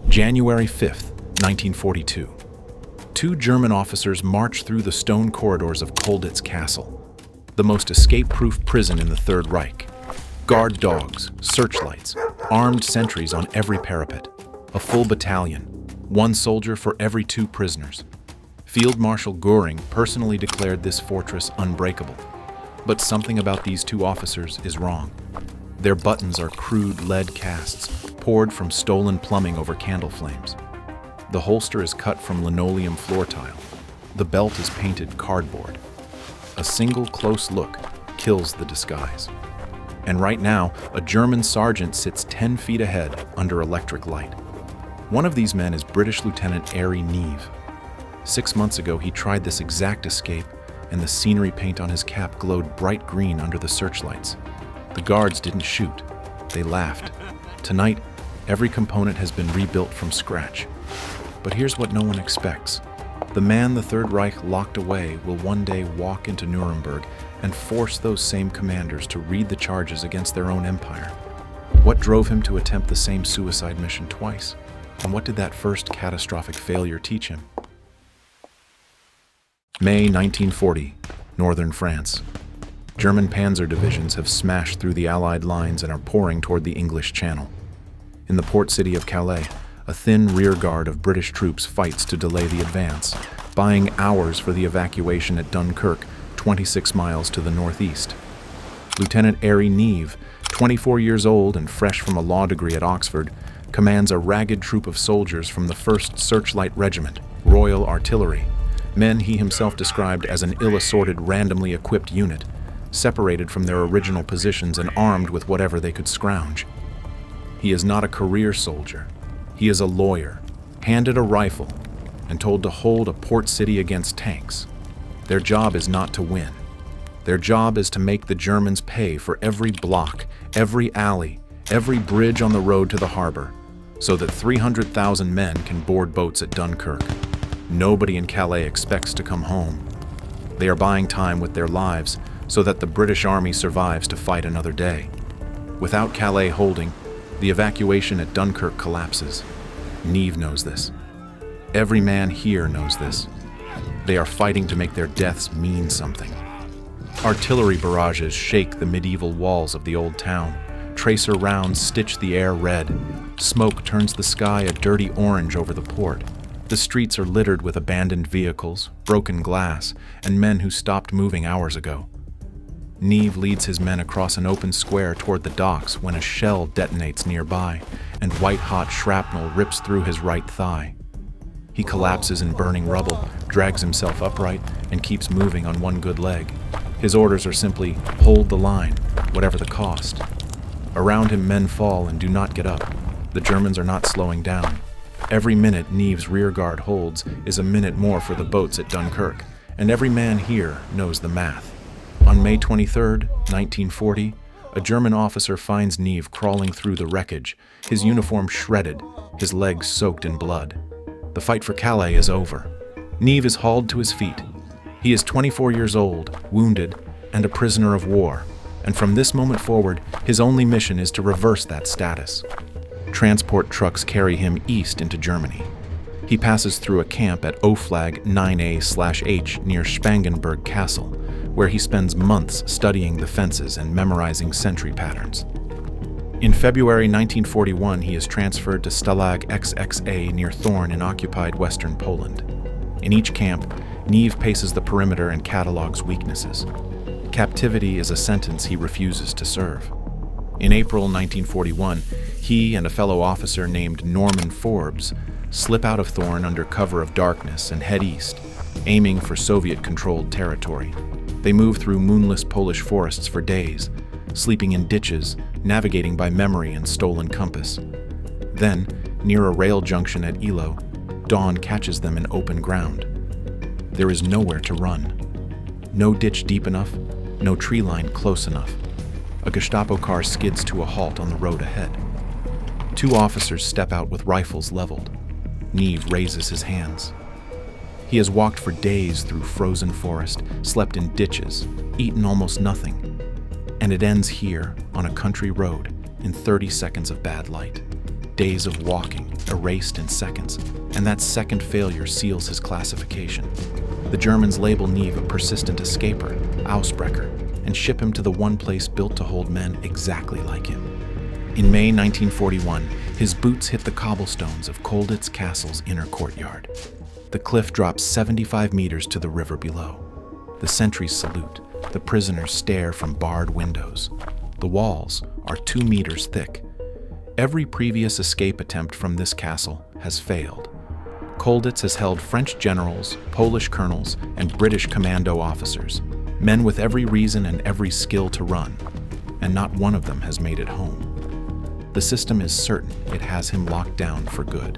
January 5th, 1942. Two German officers march through the stone corridors of Colditz Castle, the most escape-proof prison in the Third Reich. Guard dogs, searchlights, armed sentries on every parapet, a full battalion, one soldier for every two prisoners. Field Marshal Göring personally declared this fortress unbreakable. But something about these two officers is wrong. Their buttons are crude lead casts, poured from stolen plumbing over candle flames. The holster is cut from linoleum floor tile. The belt is painted cardboard. A single close look kills the disguise. And right now, a German sergeant sits 10 feet ahead under electric light. One of these men is British Lieutenant Airey Neave. 6 months ago, he tried this exact escape, and the scenery paint on his cap glowed bright green under the searchlights. The guards didn't shoot. They laughed. Tonight, every component has been rebuilt from scratch. But here's what no one expects. The man the Third Reich locked away will one day walk into Nuremberg and force those same commanders to read the charges against their own empire. What drove him to attempt the same suicide mission twice? And what did that first catastrophic failure teach him? May 1940, northern France. German panzer divisions have smashed through the Allied lines and are pouring toward the English Channel. In the port city of Calais, a thin rear guard of British troops fights to delay the advance, buying hours for the evacuation at Dunkirk, 26 miles to the northeast. Lieutenant Airey Neave, 24 years old and fresh from a law degree at Oxford, commands a ragged troop of soldiers from the 1st Searchlight Regiment, Royal Artillery, men he himself described as an ill-assorted, randomly equipped unit, separated from their original positions and armed with whatever they could scrounge. He is not a career soldier. He is a lawyer, handed a rifle, and told to hold a port city against tanks. Their job is not to win. Their job is to make the Germans pay for every block, every alley, every bridge on the road to the harbor, so that 300,000 men can board boats at Dunkirk. Nobody in Calais expects to come home. They are buying time with their lives so that the British Army survives to fight another day. Without Calais holding, the evacuation at Dunkirk collapses. Neave knows this. Every man here knows this. They are fighting to make their deaths mean something. Artillery barrages shake the medieval walls of the old town. Tracer rounds stitch the air red. Smoke turns the sky a dirty orange over the port. The streets are littered with abandoned vehicles, broken glass, and men who stopped moving hours ago. Neave leads his men across an open square toward the docks when a shell detonates nearby, and white-hot shrapnel rips through his right thigh. He collapses in burning rubble, drags himself upright, and keeps moving on one good leg. His orders are simply, hold the line, whatever the cost. Around him, men fall and do not get up. The Germans are not slowing down. Every minute Neave's rearguard holds is a minute more for the boats at Dunkirk, and every man here knows the math. On May 23, 1940, a German officer finds Neave crawling through the wreckage, his uniform shredded, his legs soaked in blood. The fight for Calais is over. Neave is hauled to his feet. He is 24 years old, wounded, and a prisoner of war, and from this moment forward, his only mission is to reverse that status. Transport trucks carry him east into Germany. He passes through a camp at Oflag 9A/H near Spangenberg Castle, where he spends months studying the fences and memorizing sentry patterns. In February 1941, he is transferred to Stalag XXA near Thorn in occupied western Poland. In each camp, Neave paces the perimeter and catalogs weaknesses. Captivity is a sentence he refuses to serve. In April 1941, he and a fellow officer named Norman Forbes slip out of Thorn under cover of darkness and head east, aiming for Soviet-controlled territory. They move through moonless Polish forests for days, sleeping in ditches, navigating by memory and stolen compass. Then, near a rail junction at Ilo, dawn catches them in open ground. There is nowhere to run. No ditch deep enough, no tree line close enough. A Gestapo car skids to a halt on the road ahead. Two officers step out with rifles leveled. Neave raises his hands. He has walked for days through frozen forest, slept in ditches, eaten almost nothing. And it ends here, on a country road, in 30 seconds of bad light. days of walking, erased in seconds, and that second failure seals his classification. The Germans label Neave a persistent escaper, Ausbrecher, and ship him to the one place built to hold men exactly like him. In May 1941, his boots hit the cobblestones of Colditz Castle's inner courtyard. The cliff drops 75 meters to the river below. The sentries salute. The prisoners stare from barred windows. The walls are 2 meters thick. Every previous escape attempt from this castle has failed. Colditz has held French generals, Polish colonels, and British commando officers, men with every reason and every skill to run, and not one of them has made it home. The system is certain it has him locked down for good.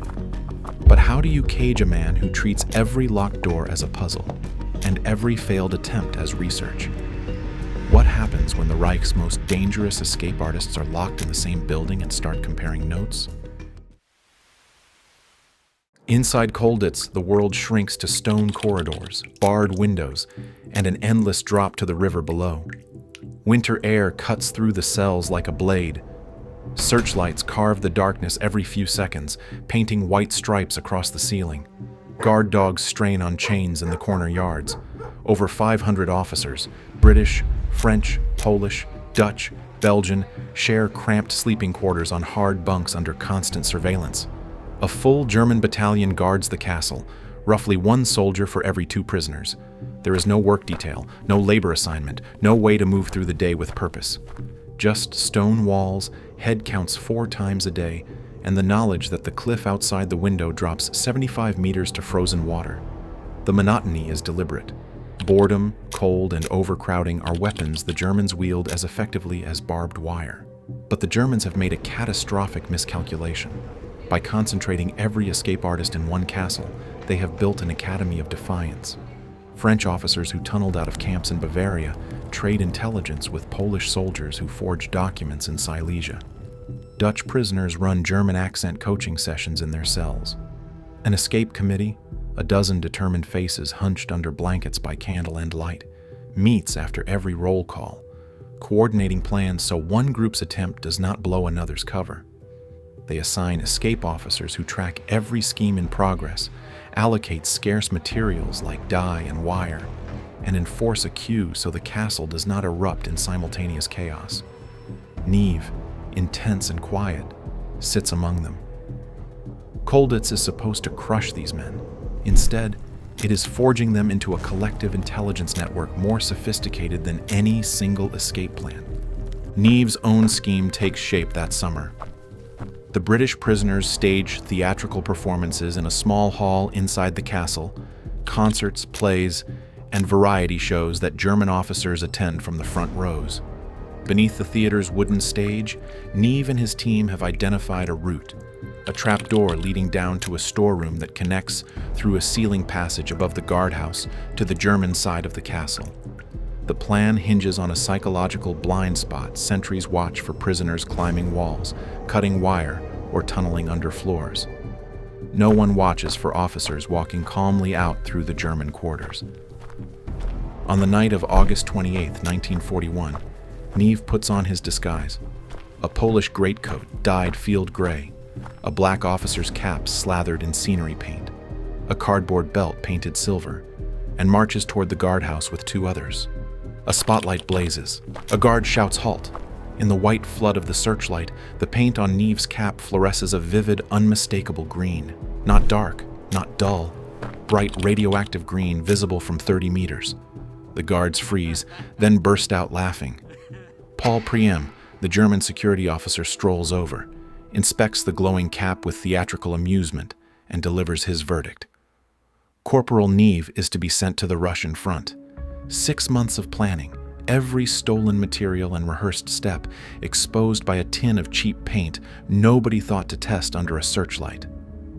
But how do you cage a man who treats every locked door as a puzzle, and every failed attempt as research? What happens when the Reich's most dangerous escape artists are locked in the same building and start comparing notes? Inside Colditz, the world shrinks to stone corridors, barred windows, and an endless drop to the river below. Winter air cuts through the cells like a blade. Searchlights carve the darkness every few seconds, painting white stripes across the ceiling. Guard dogs strain on chains in the corner yards. Over 500 officers, British, French, Polish, Dutch, Belgian, share cramped sleeping quarters on hard bunks under constant surveillance. A full German battalion guards the castle, roughly 1 soldier for every 2 prisoners. There is no work detail, no labor assignment, no way to move through the day with purpose. Just stone walls, head counts 4 times a day, and the knowledge that the cliff outside the window drops 75 meters to frozen water. The monotony is deliberate. Boredom, cold, and overcrowding are weapons the Germans wield as effectively as barbed wire. But the Germans have made a catastrophic miscalculation. By concentrating every escape artist in one castle, they have built an academy of defiance. French officers who tunneled out of camps in Bavaria trade intelligence with Polish soldiers who forge documents in Silesia. Dutch prisoners run German accent coaching sessions in their cells. An escape committee, a dozen determined faces hunched under blankets by candle and light, meets after every roll call, coordinating plans so one group's attempt does not blow another's cover. They assign escape officers who track every scheme in progress, allocate scarce materials like dye and wire, and enforce a queue so the castle does not erupt in simultaneous chaos. Neave, intense and quiet, sits among them. Colditz is supposed to crush these men. Instead, it is forging them into a collective intelligence network more sophisticated than any single escape plan. Neave's own scheme takes shape that summer. The British prisoners stage theatrical performances in a small hall inside the castle, concerts, plays, and variety shows that German officers attend from the front rows. Beneath the theater's wooden stage, Neave and his team have identified a route, a trapdoor leading down to a storeroom that connects through a ceiling passage above the guardhouse to the German side of the castle. The plan hinges on a psychological blind spot sentries watch for prisoners climbing walls, cutting wire, or tunneling under floors. No one watches for officers walking calmly out through the German quarters. On the night of August 28, 1941, Neave puts on his disguise, a Polish greatcoat dyed field gray, a black officer's cap slathered in scenery paint, a cardboard belt painted silver, and marches toward the guardhouse with 2 others. A spotlight blazes. A guard shouts halt. In the white flood of the searchlight, the paint on Neave's cap fluoresces a vivid, unmistakable green. Not dark, not dull. Bright radioactive green visible from 30 meters. The guards freeze, then burst out laughing. Paul Priem, the German security officer, strolls over, inspects the glowing cap with theatrical amusement, and delivers his verdict. Corporal Neave is to be sent to the Russian front. 6 months of planning, every stolen material and rehearsed step exposed by a tin of cheap paint nobody thought to test under a searchlight.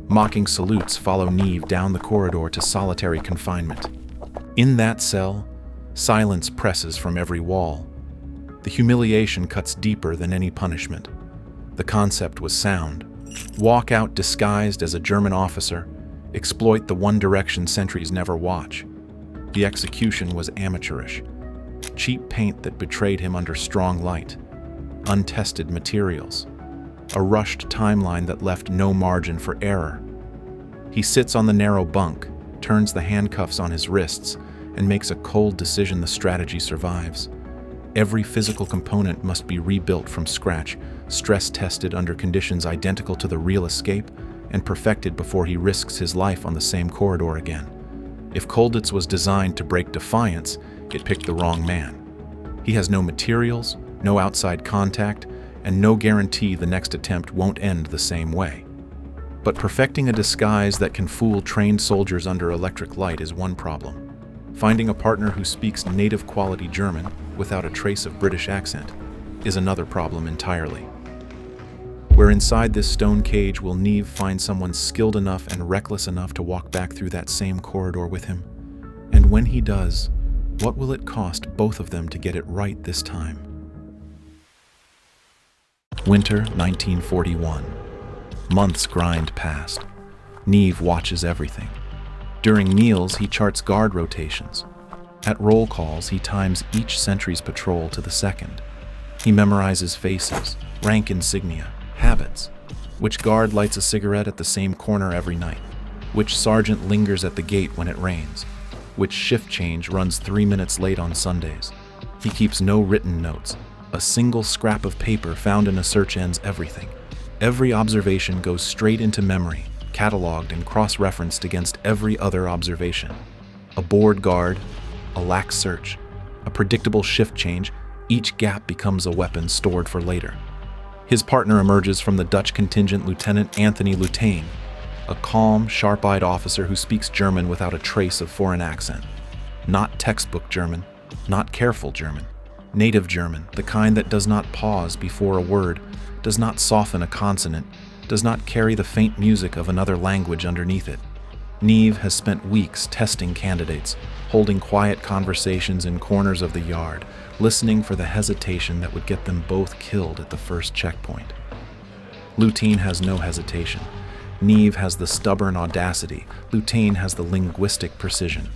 Mocking salutes follow Neave down the corridor to solitary confinement. In that cell, silence presses from every wall. The humiliation cuts deeper than any punishment. The concept was sound. Walk out disguised as a German officer, exploit the one direction sentries never watch. The execution was amateurish. Cheap paint that betrayed him under strong light. Untested materials. a rushed timeline that left no margin for error. He sits on the narrow bunk, turns the handcuffs on his wrists, and makes a cold decision the strategy survives. Every physical component must be rebuilt from scratch, stress-tested under conditions identical to the real escape, and perfected before he risks his life on the same corridor again. If Colditz was designed to break defiance, it picked the wrong man. He has no materials, no outside contact, and no guarantee the next attempt won't end the same way. But perfecting a disguise that can fool trained soldiers under electric light is one problem. Finding a partner who speaks native quality German without a trace of British accent is another problem entirely. Where inside this stone cage will Neave find someone skilled enough and reckless enough to walk back through that same corridor with him? And when he does, what will it cost both of them to get it right this time? Winter 1941. Months grind past. Neave watches everything. During meals, he charts guard rotations. At roll calls, he times each sentry's patrol to the second. He memorizes faces, rank insignia, habits. Which guard lights a cigarette at the same corner every night? Which sergeant lingers at the gate when it rains? Which shift change runs 3 minutes late on Sundays? He keeps no written notes. A single scrap of paper found in a search ends everything. Every observation goes straight into memory, cataloged and cross-referenced against every other observation. A bored guard, a lax search, a predictable shift change, each gap becomes a weapon stored for later. His partner emerges from the Dutch contingent, Lieutenant Anthony Lutane, a calm, sharp-eyed officer who speaks German without a trace of foreign accent. Not textbook German, not careful German. Native German, the kind that does not pause before a word, does not soften a consonant, does not carry the faint music of another language underneath it. Neave has spent weeks testing candidates, holding quiet conversations in corners of the yard, listening for the hesitation that would get them both killed at the first checkpoint. Lutane has no hesitation. Neave has the stubborn audacity. Lutane has the linguistic precision.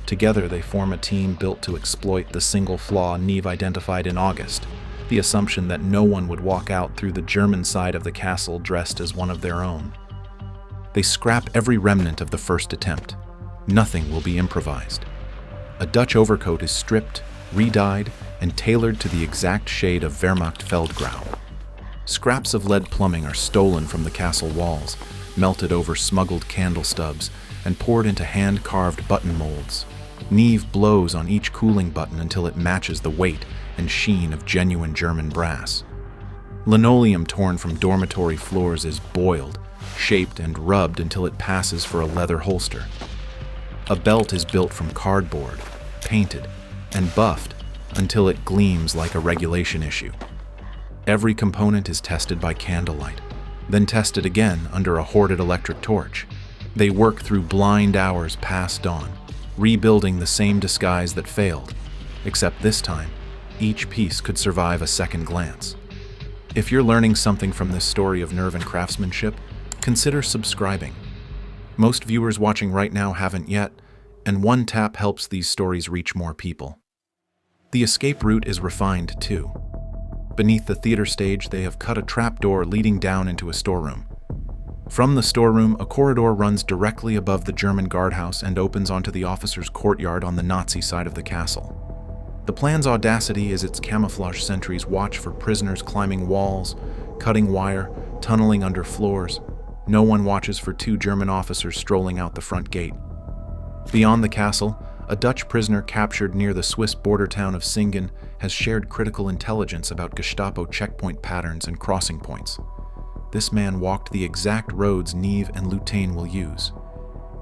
Together they form a team built to exploit the single flaw Neave identified in August, the assumption that no one would walk out through the German side of the castle dressed as one of their own. They scrap every remnant of the first attempt. Nothing will be improvised. A Dutch overcoat is stripped, re-dyed, and tailored to the exact shade of Wehrmacht Feldgrau. Scraps of lead plumbing are stolen from the castle walls, melted over smuggled candle stubs, and poured into hand-carved button molds. Neave blows on each cooling button until it matches the weight and sheen of genuine German brass. Linoleum torn from dormitory floors is boiled, shaped and rubbed until it passes for a leather holster. A belt is built from cardboard, painted, and buffed until it gleams like a regulation issue. Every component is tested by candlelight, then tested again under a hoarded electric torch. They work through blind hours past dawn, rebuilding the same disguise that failed, except this time, each piece could survive a second glance. If you're learning something from this story of nerve and craftsmanship, consider subscribing. Most viewers watching right now haven't yet, and one tap helps these stories reach more people. The escape route is refined too. Beneath the theater stage, they have cut a trapdoor leading down into a storeroom. From the storeroom, a corridor runs directly above the German guardhouse and opens onto the officers' courtyard on the Nazi side of the castle. The plan's audacity is its camouflage sentries watch for prisoners climbing walls, cutting wire, tunneling under floors. No one watches for two German officers strolling out the front gate. Beyond the castle, a Dutch prisoner captured near the Swiss border town of Singen has shared critical intelligence about Gestapo checkpoint patterns and crossing points. This man walked the exact roads Neave and Lutane will use.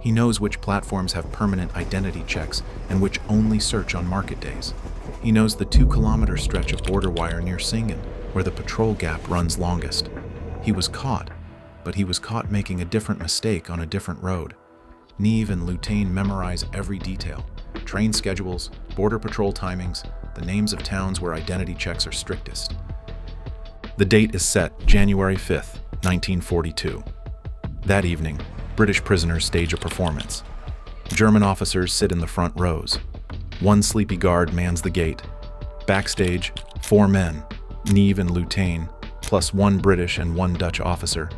He knows which platforms have permanent identity checks and which only search on market days. He knows the 2-kilometer stretch of border wire near Singen, where the patrol gap runs longest. He was caught, but he was caught making a different mistake on a different road. Neave and Lutane memorize every detail: train schedules, border patrol timings, the names of towns where identity checks are strictest. The date is set January 5th, 1942. That evening, British prisoners stage a performance. German officers sit in the front rows. One sleepy guard mans the gate. Backstage, 4 men, Neave and Lutane, plus one British and one Dutch officer,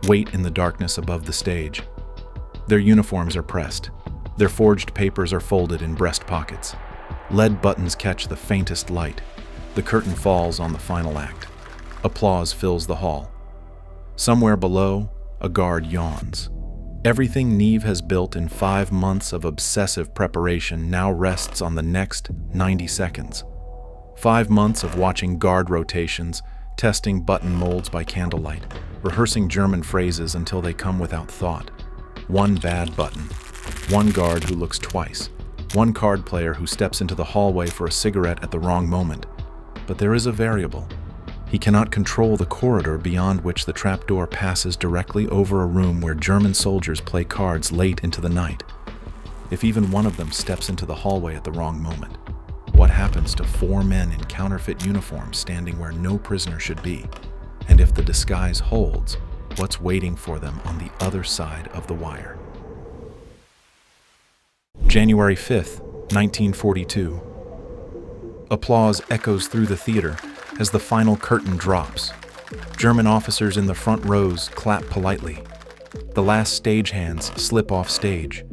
wait in the darkness above the stage. Their uniforms are pressed. Their forged papers are folded in breast pockets. Lead buttons catch the faintest light. The curtain falls on the final act. Applause fills the hall. Somewhere below, a guard yawns. Everything Neave has built in 5 months of obsessive preparation now rests on the next 90 seconds. 5 months of watching guard rotations, testing button molds by candlelight, rehearsing German phrases until they come without thought. One bad button. One guard who looks twice. One card player who steps into the hallway for a cigarette at the wrong moment. But there is a variable. He cannot control the corridor beyond which the trapdoor passes directly over a room where German soldiers play cards late into the night. If even one of them steps into the hallway at the wrong moment, what happens to 4 men in counterfeit uniforms standing where no prisoner should be? And if the disguise holds, what's waiting for them on the other side of the wire? January 5th, 1942. Applause echoes through the theater as the final curtain drops. German officers in the front rows clap politely. The last stagehands slip off stage.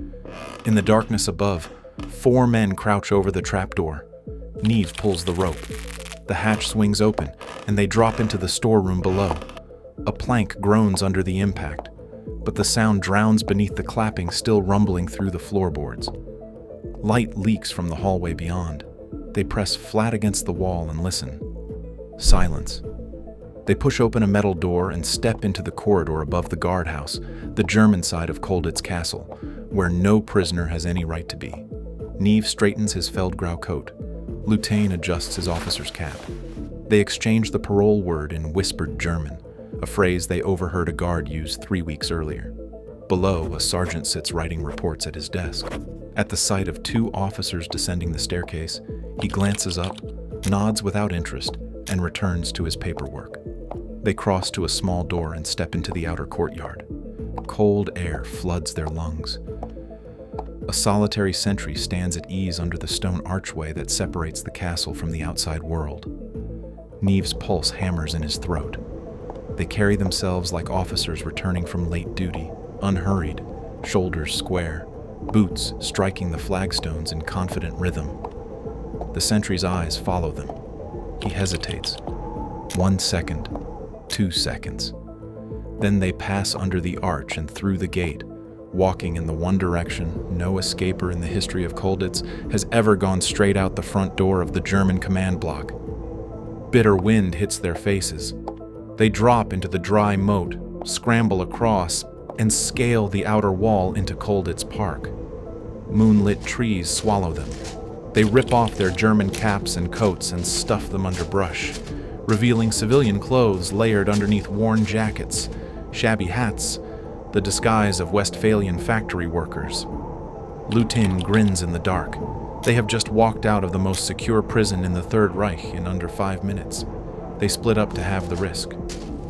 In the darkness above, 4 men crouch over the trapdoor. Neave pulls the rope. The hatch swings open, and they drop into the storeroom below. A plank groans under the impact, but the sound drowns beneath the clapping still rumbling through the floorboards. Light leaks from the hallway beyond. They press flat against the wall and listen. Silence. They push open a metal door and step into the corridor above the guardhouse, the German side of Colditz Castle, where no prisoner has any right to be. Neave straightens his Feldgrau coat. Lutain adjusts his officer's cap. They exchange the parole word in whispered German, a phrase they overheard a guard use 3 weeks earlier. Below, a sergeant sits writing reports at his desk. At the sight of 2 officers descending the staircase, he glances up, nods without interest, and returns to his paperwork. They cross to a small door and step into the outer courtyard. Cold air floods their lungs. A solitary sentry stands at ease under the stone archway that separates the castle from the outside world. Neave's pulse hammers in his throat. They carry themselves like officers returning from late duty, unhurried, shoulders square, boots striking the flagstones in confident rhythm. The sentry's eyes follow them. He hesitates. 1 second, 2 seconds. Then they pass under the arch and through the gate, walking in the one direction no escaper in the history of Colditz has ever gone straight out the front door of the German command block. Bitter wind hits their faces. They drop into the dry moat, scramble across, and scale the outer wall into Colditz Park. Moonlit trees swallow them. They rip off their German caps and coats and stuff them under brush, revealing civilian clothes layered underneath worn jackets, shabby hats, the disguise of Westphalian factory workers. Lutain grins in the dark. They have just walked out of the most secure prison in the Third Reich in under 5 minutes. They split up to have the risk.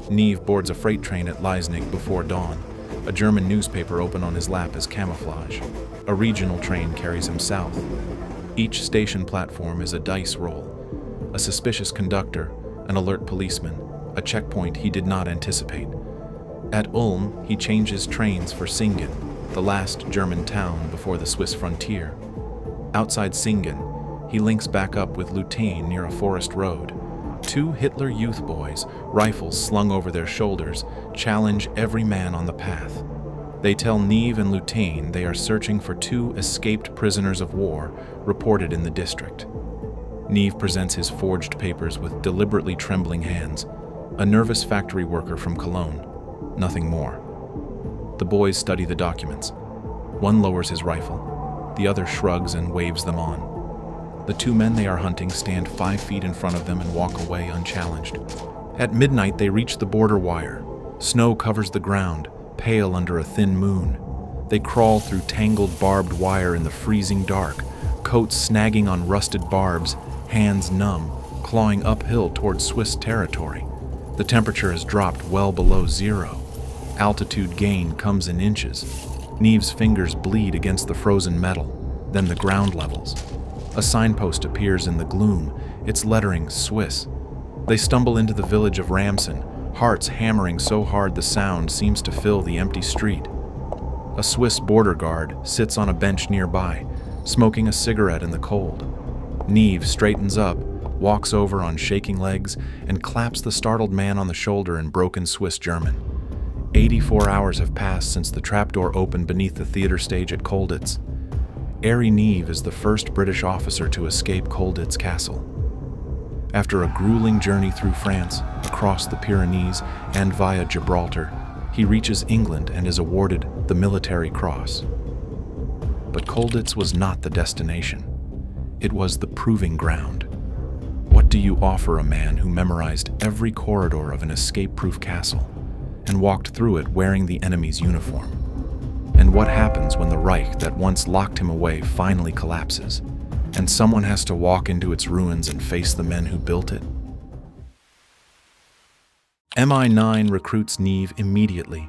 Neave boards a freight train at Leisnig before dawn, a German newspaper open on his lap as camouflage. A regional train carries him south. Each station platform is a dice roll. A suspicious conductor, an alert policeman, a checkpoint he did not anticipate. At Ulm, he changes trains for Singen, the last German town before the Swiss frontier. Outside Singen, he links back up with Lutain near a forest road. 2 Hitler Youth boys, rifles slung over their shoulders, challenge every man on the path. They tell Neave and Lutain they are searching for 2 escaped prisoners of war reported in the district. Neave presents his forged papers with deliberately trembling hands. A nervous factory worker from Cologne. Nothing more. The boys study the documents. One lowers his rifle. The other shrugs and waves them on. The 2 men they are hunting stand 5 feet in front of them and walk away unchallenged. At midnight, they reach the border wire. Snow covers the ground, pale under a thin moon. They crawl through tangled barbed wire in the freezing dark, coats snagging on rusted barbs, hands numb, clawing uphill toward Swiss territory. The temperature has dropped well below 0. Altitude gain comes in inches. Neave's fingers bleed against the frozen metal, then the ground levels. A signpost appears in the gloom, its lettering Swiss. They stumble into the village of Ramsen, hearts hammering so hard the sound seems to fill the empty street. A Swiss border guard sits on a bench nearby, smoking a cigarette in the cold. Neave straightens up, walks over on shaking legs, and claps the startled man on the shoulder in broken Swiss German. 84 hours have passed since the trapdoor opened beneath the theater stage at Colditz. Airey Neave is the first British officer to escape Colditz Castle. After a grueling journey through France, across the Pyrenees, and via Gibraltar, he reaches England and is awarded the Military Cross. But Colditz was not the destination. It was the proving ground. What do you offer a man who memorized every corridor of an escape-proof castle and walked through it wearing the enemy's uniform? And what happens when the Reich that once locked him away finally collapses, and someone has to walk into its ruins and face the men who built it? MI9 recruits Neave immediately.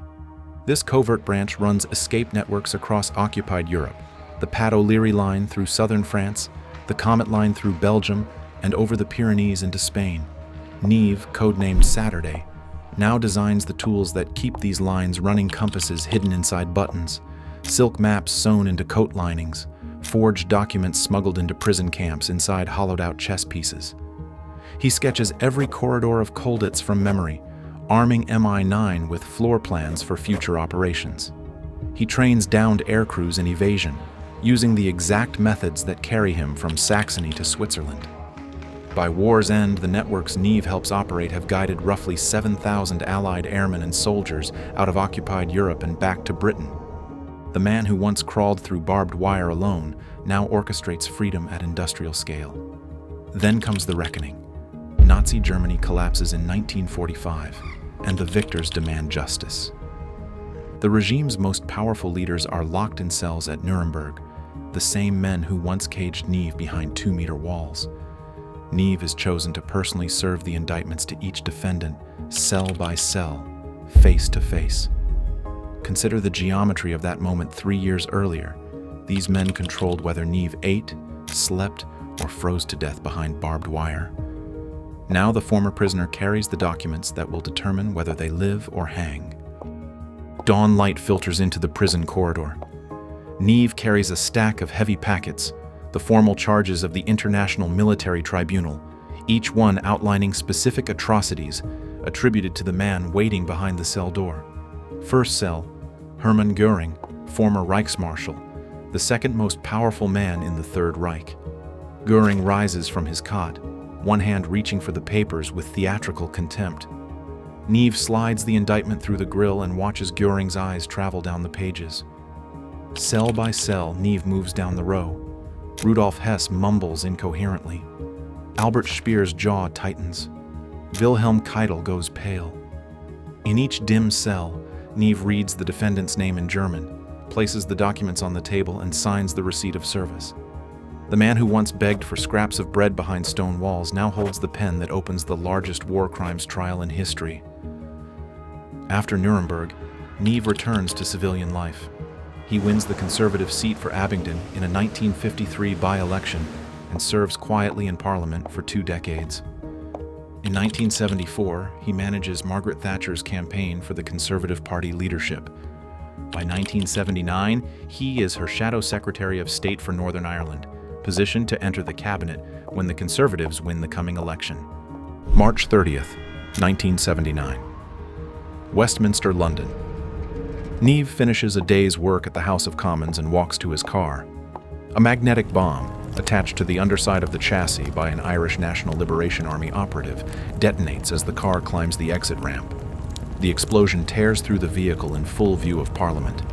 This covert branch runs escape networks across occupied Europe, the Pat O'Leary line through southern France, the Comet line through Belgium, and over the Pyrenees into Spain. Neave, codenamed Saturday, now designs the tools that keep these lines running: compasses hidden inside buttons, silk maps sewn into coat linings, forged documents smuggled into prison camps inside hollowed-out chess pieces. He sketches every corridor of Colditz from memory, arming MI9 with floor plans for future operations. He trains downed air crews in evasion, using the exact methods that carry him from Saxony to Switzerland. By war's end, the networks Neave helps operate have guided roughly 7,000 Allied airmen and soldiers out of occupied Europe and back to Britain. The man who once crawled through barbed wire alone now orchestrates freedom at industrial scale. Then comes the reckoning. Nazi Germany collapses in 1945, and the victors demand justice. The regime's most powerful leaders are locked in cells at Nuremberg, the same men who once caged Neave behind 2-meter walls. Neave is chosen to personally serve the indictments to each defendant, cell by cell, face to face. Consider the geometry of that moment 3 years earlier. These men controlled whether Neave ate, slept, or froze to death behind barbed wire. Now the former prisoner carries the documents that will determine whether they live or hang. Dawn light filters into the prison corridor. Neave carries a stack of heavy packets, the formal charges of the International Military Tribunal, each one outlining specific atrocities attributed to the man waiting behind the cell door. First cell, Hermann Göring, former Reichsmarshal, the second most powerful man in the Third Reich. Göring rises from his cot, one hand reaching for the papers with theatrical contempt. Neave slides the indictment through the grill and watches Göring's eyes travel down the pages. Cell by cell, Neave moves down the row. Rudolf Hess mumbles incoherently. Albert Speer's jaw tightens. Wilhelm Keitel goes pale. In each dim cell, Neave reads the defendant's name in German, places the documents on the table, and signs the receipt of service. The man who once begged for scraps of bread behind stone walls now holds the pen that opens the largest war crimes trial in history. After Nuremberg, Neave returns to civilian life. He wins the Conservative seat for Abingdon in a 1953 by-election and serves quietly in Parliament for 2 decades. In 1974, he manages Margaret Thatcher's campaign for the Conservative Party leadership. By 1979, he is her Shadow Secretary of State for Northern Ireland, positioned to enter the cabinet when the Conservatives win the coming election. March 30th, 1979. Westminster, London. Neave finishes a day's work at the House of Commons and walks to his car. A magnetic bomb, attached to the underside of the chassis by an Irish National Liberation Army operative, detonates as the car climbs the exit ramp. The explosion tears through the vehicle in full view of Parliament.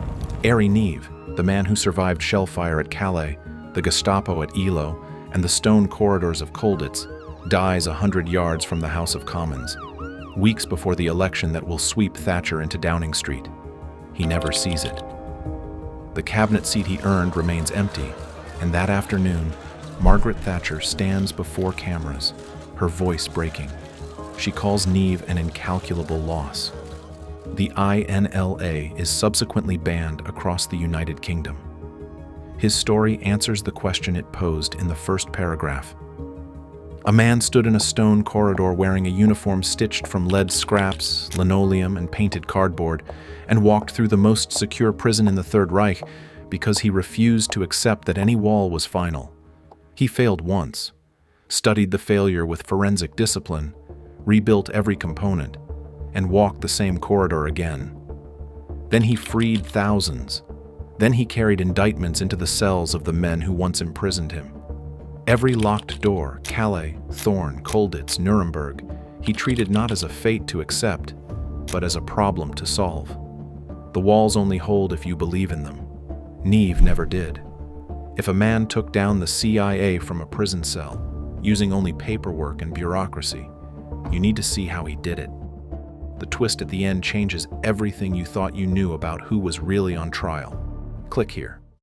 Airey Neave, the man who survived shell fire at Calais, the Gestapo at Elo, and the stone corridors of Colditz, dies 100 yards from the House of Commons, weeks before the election that will sweep Thatcher into Downing Street. He never sees it. The cabinet seat he earned remains empty, and that afternoon, Margaret Thatcher stands before cameras, her voice breaking. She calls Neave an incalculable loss. The INLA is subsequently banned across the United Kingdom. His story answers the question it posed in the first paragraph. A man stood in a stone corridor wearing a uniform stitched from lead scraps, linoleum, and painted cardboard, and walked through the most secure prison in the Third Reich because he refused to accept that any wall was final. He failed once, studied the failure with forensic discipline, rebuilt every component, and walked the same corridor again. Then he freed thousands. Then he carried indictments into the cells of the men who once imprisoned him. Every locked door, Calais, Thorn, Colditz, Nuremberg, he treated not as a fate to accept, but as a problem to solve. The walls only hold if you believe in them. Neave never did. If a man took down the CIA from a prison cell, using only paperwork and bureaucracy, you need to see how he did it. The twist at the end changes everything you thought you knew about who was really on trial. Click here.